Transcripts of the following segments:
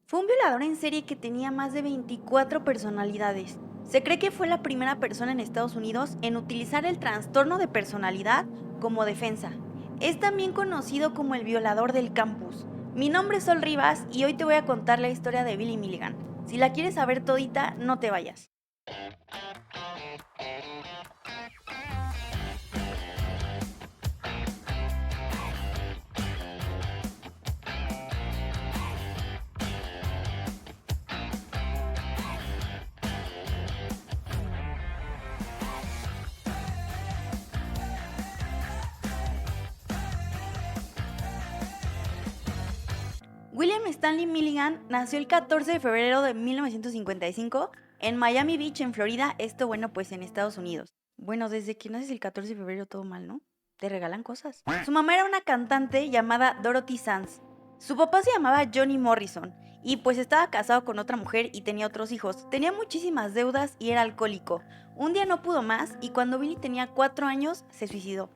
Fue un violador en serie que tenía más de 24 personalidades. Se cree que fue la primera persona en Estados Unidos en utilizar el trastorno de personalidad como defensa. Es también conocido como el violador del campus. Mi nombre es Sol Rivas y hoy te voy a contar la historia de Billy Milligan. Si la quieres saber todita, no te vayas. William Stanley Milligan nació el 14 de febrero de 1955 en Miami Beach, en Florida, pues en Estados Unidos. Bueno, desde que naces el 14 de febrero todo mal, ¿no? Te regalan cosas. Su mamá era una cantante llamada Dorothy Sands. Su papá se llamaba Johnny Morrison y pues estaba casado con otra mujer y tenía otros hijos. Tenía muchísimas deudas y era alcohólico. Un día no pudo más y cuando Billy tenía 4 años se suicidó.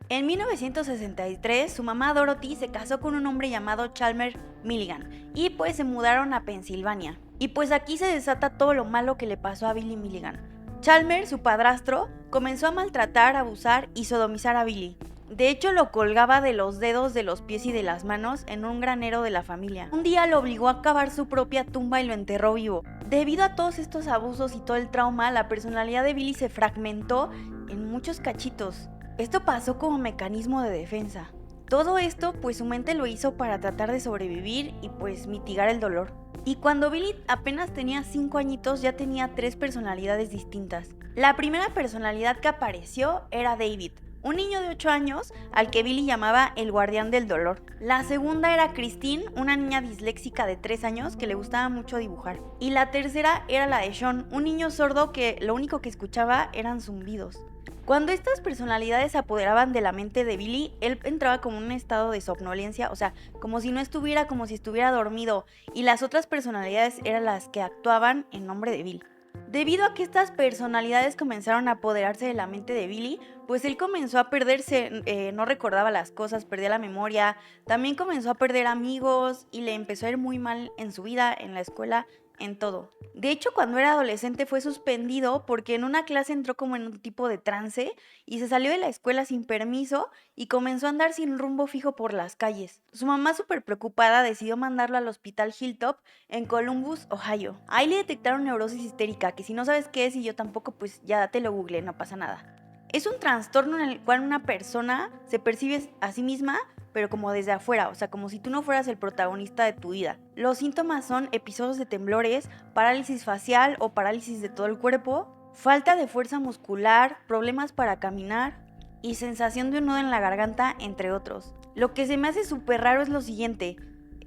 En 1963, su mamá Dorothy se casó con un hombre llamado Chalmer Milligan y pues se mudaron a Pensilvania. Y pues aquí se desata todo lo malo que le pasó a Billy Milligan. Chalmer, su padrastro, comenzó a maltratar, abusar y sodomizar a Billy. De hecho, lo colgaba de los dedos de los pies y de las manos en un granero de la familia. Un día lo obligó a cavar su propia tumba y lo enterró vivo. Debido a todos estos abusos y todo el trauma, la personalidad de Billy se fragmentó en muchos cachitos. Esto pasó como mecanismo de defensa. Todo esto, pues su mente lo hizo para tratar de sobrevivir y pues mitigar el dolor. Y cuando Billy apenas tenía 5 añitos ya tenía 3 personalidades distintas. La primera personalidad que apareció era David, un niño de 8 años al que Billy llamaba el guardián del dolor. La segunda era Christine, una niña disléxica de 3 años que le gustaba mucho dibujar. Y la tercera era la de Sean, un niño sordo que lo único que escuchaba eran zumbidos. Cuando estas personalidades se apoderaban de la mente de Billy, él entraba como en un estado de somnolencia, o sea, como si no estuviera, como si estuviera dormido, y las otras personalidades eran las que actuaban en nombre de Billy. Debido a que estas personalidades comenzaron a apoderarse de la mente de Billy, pues él comenzó a perderse, no recordaba las cosas, perdía la memoria, también comenzó a perder amigos y le empezó a ir muy mal en su vida, en la escuela, en todo. De hecho, cuando era adolescente fue suspendido porque en una clase entró como en un tipo de trance y se salió de la escuela sin permiso y comenzó a andar sin rumbo fijo por las calles. Su mamá, súper preocupada, decidió mandarlo al hospital Hilltop en Columbus, Ohio. Ahí le detectaron neurosis histérica, que si no sabes qué es y yo tampoco, pues ya te lo googleé, no pasa nada. Es un trastorno en el cual una persona se percibe a sí misma, pero como desde afuera, o sea, como si tú no fueras el protagonista de tu vida. Los síntomas son episodios de temblores, parálisis facial o parálisis de todo el cuerpo, falta de fuerza muscular, problemas para caminar y sensación de un nudo en la garganta, entre otros. Lo que se me hace súper raro es lo siguiente.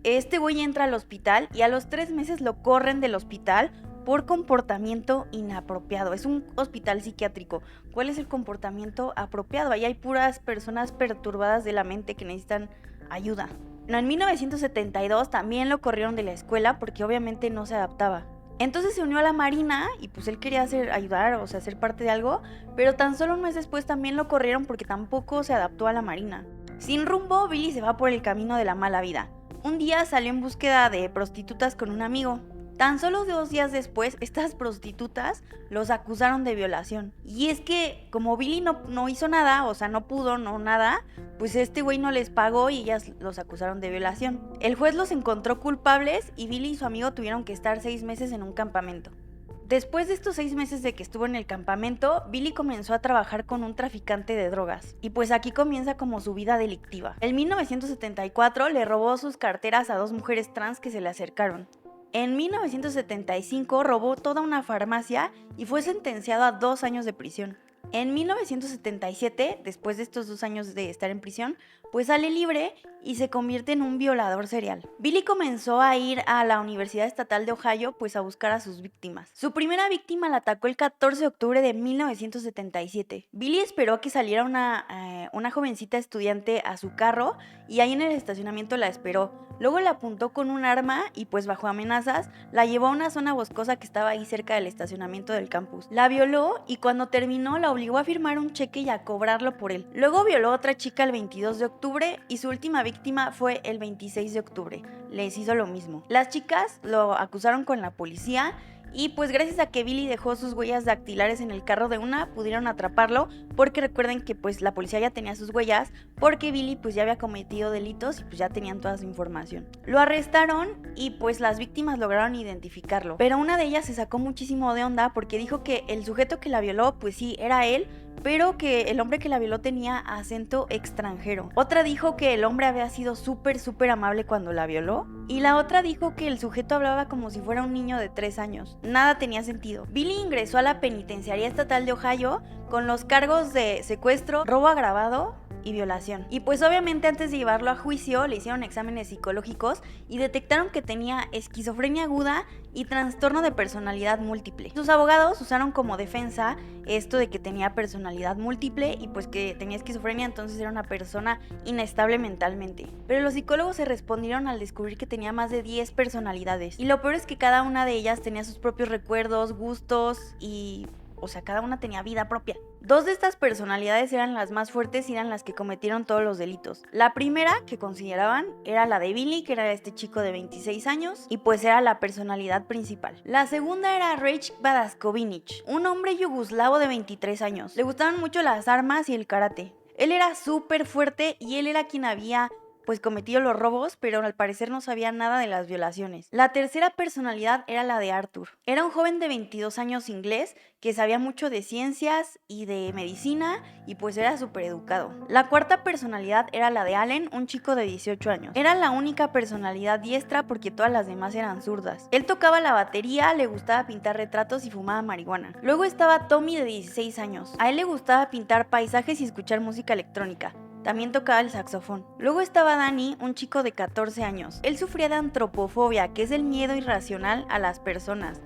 Este güey entra al hospital y a los 3 meses lo corren del hospital por comportamiento inapropiado. Es un hospital psiquiátrico. ¿Cuál es el comportamiento apropiado? Ahí hay puras personas perturbadas de la mente que necesitan ayuda. En 1972 también lo corrieron de la escuela porque obviamente no se adaptaba. Entonces se unió a la Marina y pues él quería ayudar, o sea, ser parte de algo, pero tan solo un mes después también lo corrieron porque tampoco se adaptó a la Marina. Sin rumbo, Billy se va por el camino de la mala vida. Un día salió en búsqueda de prostitutas con un amigo. Tan solo 2 días después, estas prostitutas los acusaron de violación. Y es que como Billy no hizo nada, o sea, no pudo, no nada, pues este güey no les pagó y ellas los acusaron de violación. El juez los encontró culpables y Billy y su amigo tuvieron que estar 6 meses en un campamento. Después de estos 6 meses de que estuvo en el campamento, Billy comenzó a trabajar con un traficante de drogas. Y pues aquí comienza como su vida delictiva. En 1974 le robó sus carteras a 2 mujeres trans que se le acercaron. En 1975 robó toda una farmacia y fue sentenciado a 2 años de prisión. En 1977, después de estos 2 años de estar en prisión, pues sale libre y se convierte en un violador serial. Billy comenzó a ir a la Universidad Estatal de Ohio pues a buscar a sus víctimas. Su primera víctima la atacó el 14 de octubre de 1977. Billy esperó que saliera una jovencita estudiante a su carro y ahí en el estacionamiento la esperó. Luego la apuntó con un arma y pues bajo amenazas la llevó a una zona boscosa que estaba ahí cerca del estacionamiento del campus. La violó y cuando terminó la obligó a firmar un cheque y a cobrarlo por él. Luego violó a otra chica el 22 de octubre y su última víctima víctima fue el 26 de octubre. Les hizo lo mismo. Las chicas lo acusaron con la policía y pues gracias a que Billy dejó sus huellas dactilares en el carro de una, pudieron atraparlo, porque recuerden que pues la policía ya tenía sus huellas, porque Billy pues ya había cometido delitos y pues ya tenían toda su información. Lo arrestaron y pues las víctimas lograron identificarlo, pero una de ellas se sacó muchísimo de onda porque dijo que el sujeto que la violó pues sí, era él, pero que el hombre que la violó tenía acento extranjero. Otra dijo que el hombre había sido súper amable cuando la violó, y la otra dijo que el sujeto hablaba como si fuera un niño de 3 años. Nada tenía sentido. Billy ingresó a la penitenciaría estatal de Ohio con los cargos de secuestro, robo agravado y violación. Y pues obviamente antes de llevarlo a juicio le hicieron exámenes psicológicos y detectaron que tenía esquizofrenia aguda y trastorno de personalidad múltiple. Sus abogados usaron como defensa esto de que tenía personalidad múltiple y pues que tenía esquizofrenia, entonces era una persona inestable mentalmente. Pero los psicólogos se respondieron al descubrir que tenía más de 10 personalidades. Y lo peor es que cada una de ellas tenía sus propios recuerdos, gustos y... o sea, cada una tenía vida propia. 2 de estas personalidades eran las más fuertes y eran las que cometieron todos los delitos. La primera que consideraban era la de Billy, que era este chico de 26 años, y pues era la personalidad principal. La segunda era Rage Badaskovinic, un hombre yugoslavo de 23 años. Le gustaban mucho las armas y el karate. Él era súper fuerte y él era quien había pues cometido los robos, pero al parecer no sabía nada de las violaciones. La tercera personalidad era la de Arthur. Era un joven de 22 años inglés que sabía mucho de ciencias y de medicina y pues era súper educado. La cuarta personalidad era la de Allen, un chico de 18 años. Era la única personalidad diestra porque todas las demás eran zurdas. Él tocaba la batería, le gustaba pintar retratos y fumaba marihuana. Luego estaba Tommy de 16 años. A él le gustaba pintar paisajes y escuchar música electrónica. También tocaba el saxofón. Luego estaba Danny, un chico de 14 años. Él sufría de antropofobia, que es el miedo irracional a las personas.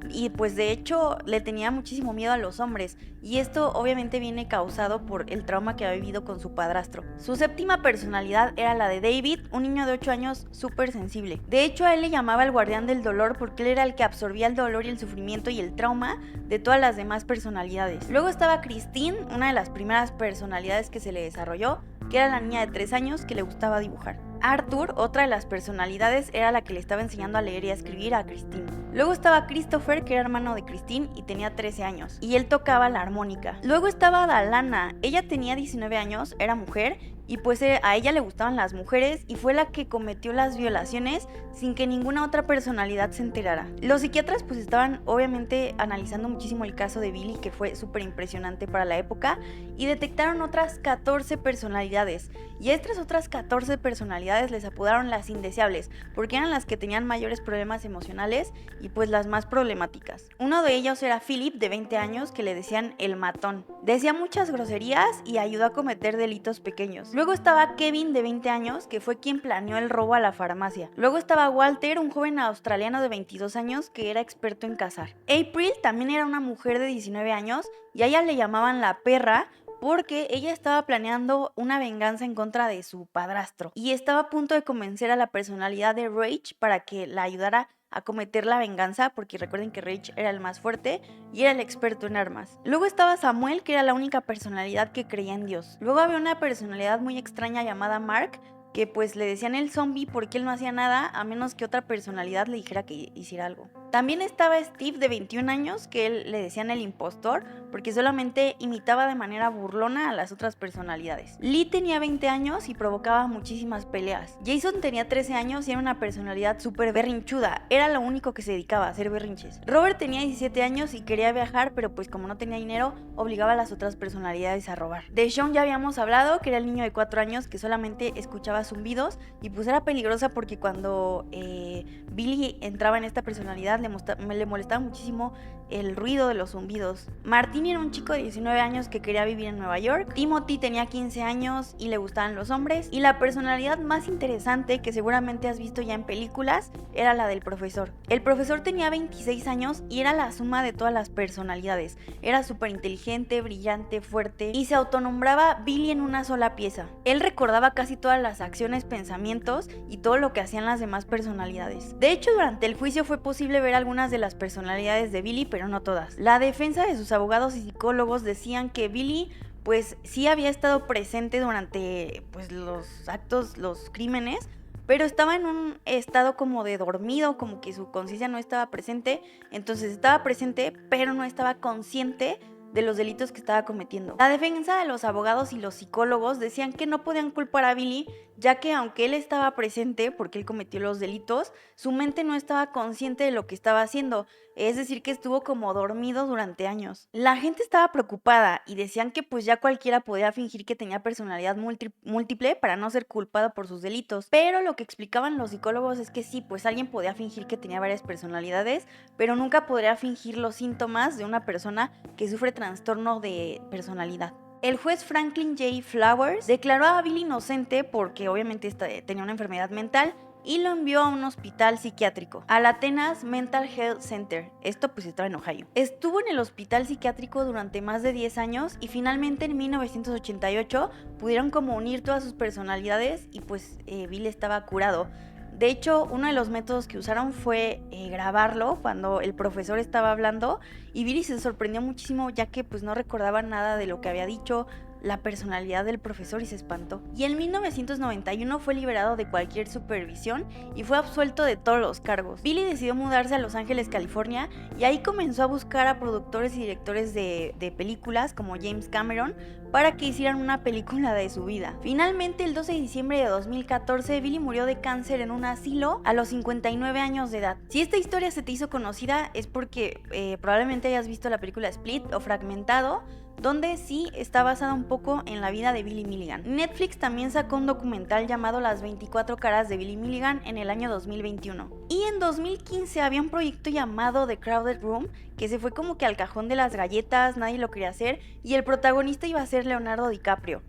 Y pues de hecho le tenía muchísimo miedo a los hombres, y esto obviamente viene causado por el trauma que había vivido con su padrastro. Su séptima personalidad era la de David, un niño de 8 años súper sensible. De hecho a él le llamaba el guardián del dolor porque él era el que absorbía el dolor y el sufrimiento y el trauma de todas las demás personalidades. Luego estaba Christine, una de las primeras personalidades que se le desarrolló, que era la niña de 3 años que le gustaba dibujar. Arthur, otra de las personalidades, era la que le estaba enseñando a leer y a escribir a Christine. Luego estaba Christopher, que era hermano de Christine y tenía 13 años, y él tocaba la armónica. Luego estaba Dalana, ella tenía 19 años, era mujer, y pues a ella le gustaban las mujeres y fue la que cometió las violaciones sin que ninguna otra personalidad se enterara. Los psiquiatras pues estaban obviamente analizando muchísimo el caso de Billy, que fue súper impresionante para la época, y detectaron otras 14 personalidades, y a estas otras 14 personalidades les apodaron las indeseables, porque eran las que tenían mayores problemas emocionales y pues las más problemáticas. Uno de ellos era Philip, de 20 años, que le decían el matón. Decía muchas groserías y ayudó a cometer delitos pequeños. Luego estaba Kevin, de 20 años, que fue quien planeó el robo a la farmacia. Luego estaba Walter, un joven australiano de 22 años que era experto en cazar. April también era una mujer de 19 años y a ella le llamaban la perra porque ella estaba planeando una venganza en contra de su padrastro y estaba a punto de convencer a la personalidad de Rage para que la ayudara a cometer la venganza, porque recuerden que Rage era el más fuerte y era el experto en armas. Luego estaba Samuel, que era la única personalidad que creía en Dios. Luego había una personalidad muy extraña llamada Mark, que pues le decían el zombie porque él no hacía nada a menos que otra personalidad le dijera que hiciera algo. También estaba Steve, de 21 años, que él le decían el impostor porque solamente imitaba de manera burlona a las otras personalidades. Lee tenía 20 años y provocaba muchísimas peleas. Jason tenía 13 años y era una personalidad súper berrinchuda, era lo único que se dedicaba a hacer berrinches. Robert tenía 17 años y quería viajar, pero pues como no tenía dinero, obligaba a las otras personalidades a robar. De Sean ya habíamos hablado, que era el niño de 4 años que solamente escuchaba zumbidos y pues era peligrosa porque cuando Billy entraba en esta personalidad le molestaba muchísimo el ruido de los zumbidos. Martin era un chico de 19 años que quería vivir en Nueva York. Timothy tenía 15 años y le gustaban los hombres. Y la personalidad más interesante, que seguramente has visto ya en películas, era la del profesor. El profesor tenía 26 años y era la suma de todas las personalidades. Era súper inteligente, brillante, fuerte y se autonombraba Billy en una sola pieza. Él recordaba casi todas las acciones, pensamientos y todo lo que hacían las demás personalidades. De hecho, durante el juicio fue posible ver algunas de las personalidades de Billy, pero no todas. La defensa de sus abogados y psicólogos decían que Billy pues sí había estado presente durante pues los actos, los crímenes, pero estaba en un estado como de dormido, como que su conciencia no estaba presente, entonces estaba presente, pero no estaba consciente de los delitos que estaba cometiendo. La defensa de los abogados y los psicólogos decían que no podían culpar a Billy, ya que aunque él estaba presente, porque él cometió los delitos, su mente no estaba consciente de lo que estaba haciendo, es decir, que estuvo como dormido durante años. La gente estaba preocupada y decían que pues ya cualquiera podía fingir que tenía personalidad múltiple para no ser culpado por sus delitos, pero lo que explicaban los psicólogos es que sí, pues alguien podía fingir que tenía varias personalidades, pero nunca podría fingir los síntomas de una persona que sufre trastorno de personalidad. El juez Franklin J. Flowers declaró a Billy inocente porque obviamente tenía una enfermedad mental y lo envió a un hospital psiquiátrico, al Athens Mental Health Center. Esto pues estaba en Ohio. Estuvo en el hospital psiquiátrico durante más de 10 años y finalmente en 1988 pudieron como unir todas sus personalidades y pues Billy estaba curado. De hecho, uno de los métodos que usaron fue grabarlo cuando el profesor estaba hablando y Billy se sorprendió muchísimo ya que pues no recordaba nada de lo que había dicho, la personalidad del profesor, y se espantó. Y en 1991 fue liberado de cualquier supervisión y fue absuelto de todos los cargos. Billy decidió mudarse a Los Ángeles, California, y ahí comenzó a buscar a productores y directores de películas como James Cameron para que hicieran una película de su vida. Finalmente, el 12 de diciembre de 2014, Billy murió de cáncer en un asilo a los 59 años de edad. Si esta historia se te hizo conocida es porque probablemente hayas visto la película Split o Fragmentado, donde sí está basada un poco en la vida de Billy Milligan. Netflix también sacó un documental llamado Las 24 caras de Billy Milligan en el año 2021. Y en 2015 había un proyecto llamado The Crowded Room, que se fue como que al cajón de las galletas, nadie lo quería hacer, y el protagonista iba a ser Leonardo DiCaprio.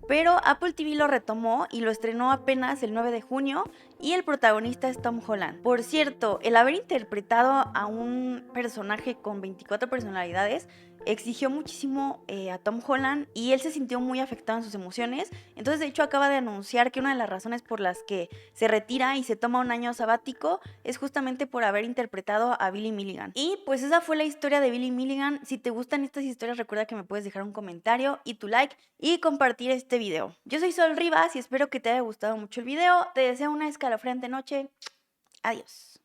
Pero Apple TV lo retomó y lo estrenó apenas el 9 de junio y el protagonista es Tom Holland. Por cierto, el haber interpretado a un personaje con 24 personalidades exigió muchísimo a Tom Holland y él se sintió muy afectado en sus emociones. Entonces, de hecho, acaba de anunciar que una de las razones por las que se retira y se toma un año sabático es justamente por haber interpretado a Billy Milligan. Y pues esa fue la historia de Billy Milligan. Si te gustan estas historias, recuerda que me puedes dejar un comentario y tu like y compartir este video. Yo soy Sol Rivas y espero que te haya gustado mucho el video. Te deseo una escalofriante noche. Adiós.